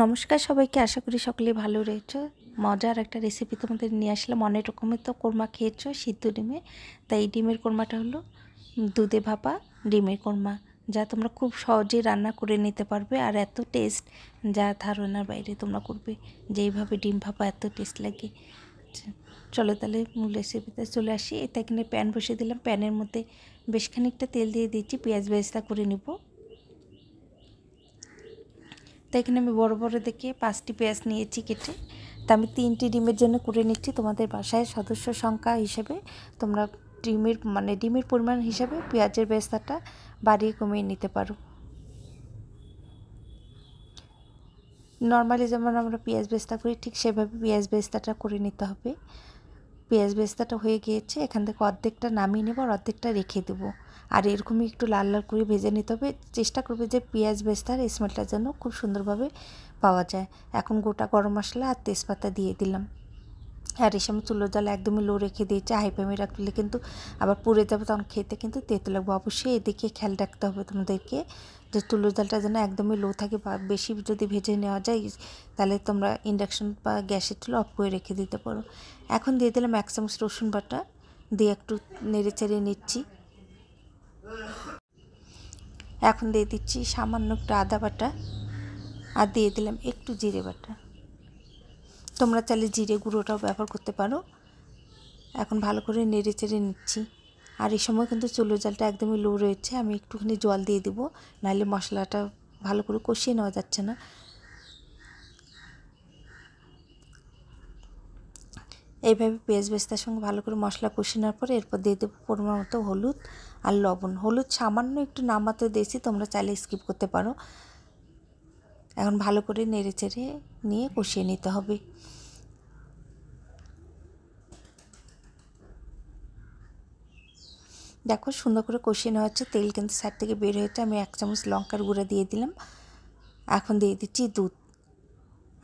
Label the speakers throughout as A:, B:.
A: নমস্কার সবাইকে, আশা করি সকলেই ভালো রয়েছো। মজার একটা রেসিপি তোমাদের নিয়ে আসলাম। অনেক রকমের তো কোরমা খেয়েছো সিদ্ধ ডিমে, তাই এই ডিমের কোরমাটা হলো দুধে ভাপা ডিমের কোরমা, যা তোমরা খুব সহজেই রান্না করে নিতে পারবে। আর এত টেস্ট, যা ধারণার বাইরে তোমরা করবে যেইভাবে ডিম ভাপা এত টেস্ট লাগে। চলো তাহলে মূল রেসিপিতে চলে আসি। এটা এখানে প্যান বসিয়ে দিলাম, প্যানের মধ্যে বেশ খানিকটা তেল দিয়ে দিচ্ছি, পেঁয়াজ বেরেস্তা করে নিব। তো এখানে আমি বড় বড় দেখে 5টি পেঁয়াজ নিয়েছি কেটে। তা আমি 3টি ডিমের জন্য করে নিচ্ছি। তোমাদের বাসায় সদস্য সংখ্যা হিসেবে তোমরা ডিমের পরিমাণ হিসাবে পেঁয়াজের বেরেস্তাটা বাড়িয়ে কমিয়ে নিতে পারো। নর্মালি যেমন আমরা পেঁয়াজ বেরেস্তা করি ঠিক সেভাবে পেঁয়াজ বেরেস্তাটা করে নিতে হবে। পেঁয়াজ বেরেস্তাটা হয়ে গিয়েছে, এখান থেকে অর্ধেকটা নামিয়ে নেব আর অর্ধেকটা রেখে দেবো। আর এরকমই একটু লাল লাল করে ভেজে নিতে হবে। চেষ্টা করবে যে পেঁয়াজ বেরেস্তার স্মেলটার জন্য খুব সুন্দরভাবে পাওয়া যায়। এখন গোটা গরম মশলা আর তেজপাতা দিয়ে দিলাম। আর এই সময় চুলোর জাল একদমই লো রেখে দিয়েছে। হাই ফ্লেমে রাখলে কিন্তু আবার পুড়ে যাবে, তখন খেতে কিন্তু তেতো লাগবে। অবশ্যই এদিকে খেয়াল রাখতে হবে তোমাদেরকে যে চুলোর জালটা যেন একদমই লো থাকে। বা বেশি যদি ভেজে নেওয়া যায় তাহলে তোমরা ইন্ডাকশন বা গ্যাসের চুলো অফ করে রেখে দিতে পারো। এখন দিয়ে দিলাম 1 চামচ রসুন বাটা, দিয়ে একটু নেড়ে চেড়ে নিচ্ছি। এখন দিয়ে দিচ্ছি সামান্য একটু আদা বাটা, আর দিয়ে দিলাম একটু জিরে বাটা। তোমরা চাইলে জিরে গুঁড়োটাও ব্যবহার করতে পারো। এখন ভালো করে নেড়ে চেড়ে নিচ্ছি। আর এই সময় কিন্তু চুলোর জালটা একদমই লো রয়েছে। আমি একটুখানি জল দিয়ে দেবো, নাহলে মশলাটা ভালো করে কষিয়ে নেওয়া যাচ্ছে না। এইভাবে পেঁয়াজ বেরেস্তার সঙ্গে ভালো করে মশলা কষিয়ে নেওয়ার পরে এরপর দিয়ে দেবো পরিমাণ মতো হলুদ আর লবণ। হলুদ সামান্য একটু নামাতে দিয়েছি, তোমরা চাইলে স্কিপ করতে পারো। এখন ভালো করে নেড়ে চেড়ে নিয়ে কষিয়ে নিতে হবে। দেখো সুন্দর করে কষিয়ে নেওয়া হচ্ছে, তেল কিন্তু সাইড থেকে বের হয়েছে। আমি 1 চামচ লঙ্কার গুঁড়া দিয়ে দিলাম। এখন দিয়ে দিচ্ছি দুধ।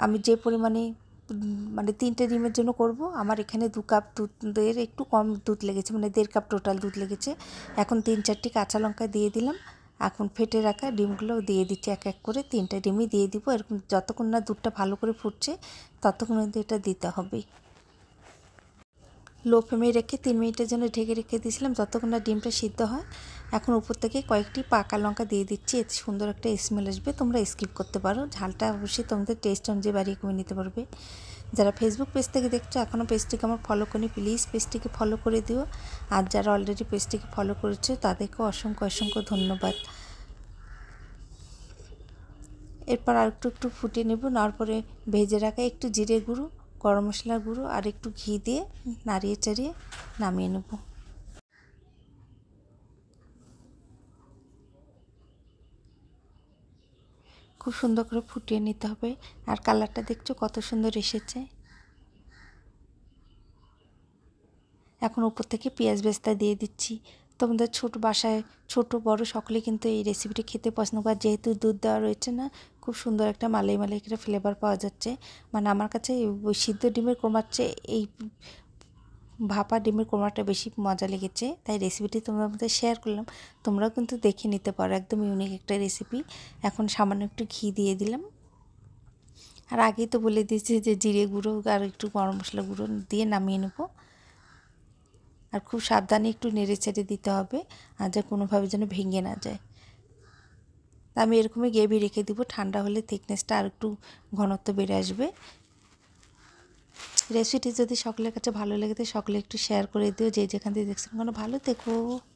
A: আমি যে পরিমাণে 3টে ডিমের জন্য করব, আমার এখানে 2 কাপ দুধের একটু কম দুধ লেগেছে, 1.5 কাপ টোটাল দুধ লেগেছে। এখন 3-4টি কাঁচা লঙ্কা দিয়ে দিলাম। এখন ফেটে রাখা ডিমগুলো দিয়ে দিচ্ছি এক এক করে। 3টে ডিমই দিয়ে দিব। এরকম যতক্ষণ না দুধটা ভালো করে ফুটছে ততক্ষণ এটা দিতে হবে। লো ফ্লেমে রেখে 3 মিনিটের জন্য ঢেকে রেখে দিয়েছিলাম যতক্ষণ না ডিমটা সিদ্ধ হয়। এখন উপর থেকে কয়েকটি পাকা লঙ্কা দিয়ে দিচ্ছি, এতে সুন্দর একটা স্মেল আসবে। তোমরা স্কিপ করতে পারো, ঝালটা অবশ্যই তোমাদের টেস্ট অনুযায়ী বাড়িয়ে কমিয়ে নিতে পারবে। যারা ফেসবুক পেজ থেকে দেখছো এখনও পেজটিকে আমার ফলো করি, প্লিজ পেজটিকে ফলো করে দিও। আর যারা অলরেডি পেজটিকে ফলো করেছো তাদেরকেও অসংখ্য অসংখ্য ধন্যবাদ। এরপর আর একটু ফুটিয়ে নেব। নেওয়ার পরে ভেজে রাখা একটু জিরে গুঁড়ো, গরম মশলার গুঁড়ো আর একটু ঘি দিয়ে নাড়িয়ে চাড়িয়ে নামিয়ে নেব। খুব সুন্দর করে ফুটিয়ে নিতে হবে। আর কালারটা দেখছো কত সুন্দর এসেছে। এখন উপর থেকে পেঁয়াজ বেরেস্তা দিয়ে দিচ্ছি। তোমাদের বাসায় ছোট বড় সকলে কিন্তু এই রেসিপিটি খেতে পছন্দ করে। যেহেতু দুধ দেওয়া রয়েছে না, খুব সুন্দর একটা মালাই মালাই একটা ফ্লেভার পাওয়া যাচ্ছে। আমার কাছে ওই সিদ্ধ ডিমের কোরমার চেয়ে এই ভাপা ডিমের কোরমাটা বেশি মজা লেগেছে, তাই রেসিপিটি তোমাদের মধ্যে শেয়ার করলাম। তোমরাও কিন্তু দেখে নিতে পারো, একদম ইউনিক একটা রেসিপি। এখন সামান্য একটু ঘি দিয়ে দিলাম। আর আগেই তো বলে দিয়েছি যে জিরে গুঁড়ো আর একটু গরম মশলা গুঁড়ো দিয়ে নামিয়ে নেব। আর খুব সাবধানে একটু নেড়ে চেড়ে দিতে হবে, আর যা কোনোভাবে যেন ভেঙে না যায়। আমি এরকমই গ্রেভি রেখে দিব। ঠান্ডা হলে থিকনেসটা আর একটু ঘনত্ব বেড়ে আসবে। রেসিপিটি যদি সকলের কাছে ভালো লেগে থাকে সকলে একটু শেয়ার করে দিও, যে যেখান থেকে দেখছেন ভালো থেকো।